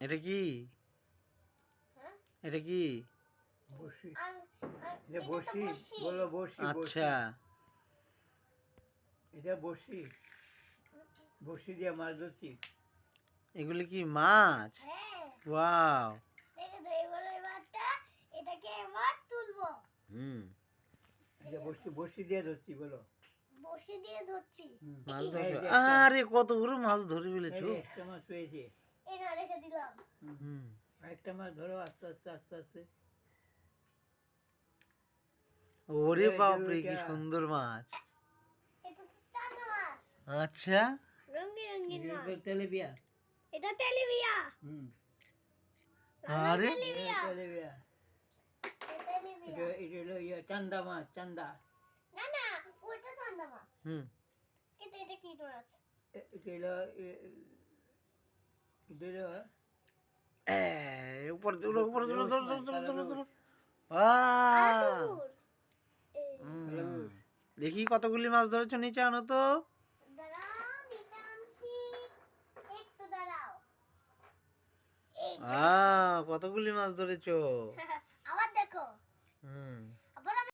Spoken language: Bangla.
এটা কি? হ্যাঁ এটা কি? বসি, এটা এটা তো বসি, বড়শি। বলো বসি, বসি। আচ্ছা, এটা বসি, বসি দিয়ে মাছ ধরছি। এগুলি কি মাছ? হ্যাঁ ওয়াও। দেখে তো এবার এবারটা এটাকে এবার তুলবো। হুম, এটা বসি, বসি দিয়ে ধরছি, বলো। বড়শি দিয়ে ধরছি। মাছ এই ধরছো? যে একটা, আরে কতগুলো মাছ ধরে এই ফেলেছো। যে একটা মাছ পেয়েছে। এই না রেখে দিলাম। হুম, আরেকটা মাছ ধরো, আস্তে আস্তে আস্তে আস্তে। ওরে এই যে বাপরে, কি ওইটা, সুন্দর মাছ। এটা তো চাঁদা মাছ, আচ্ছা, রঙিন রঙিন মাছ। তেলেপিয়া। এটা তেলাপিয়া। হুম, আরে তেলাপিয়া। তেলেপিয়া। তেলাপিয়া। এটা হলো চান্দা মাছ, চান্দা। না না, ওটা চাঁদা মাছ। হুম, কিন্তু এটা কি মাছ? এটা হলো এটা হলো উপরে তুলো, উপরে তুলো, রৌস ধরো মাছ, ধরো ধরো কালো ধরো রৌস। ধরো। আহ! আতুর। হুম, দেখি কতগুলি মাছ ধরেছো, নিচে আনো তো। দাঁড়াও, নিচে আনছি। একটু দাঁড়াও। এই কতগুলি মাছ ধরেছো। আবার দেখো। হুম,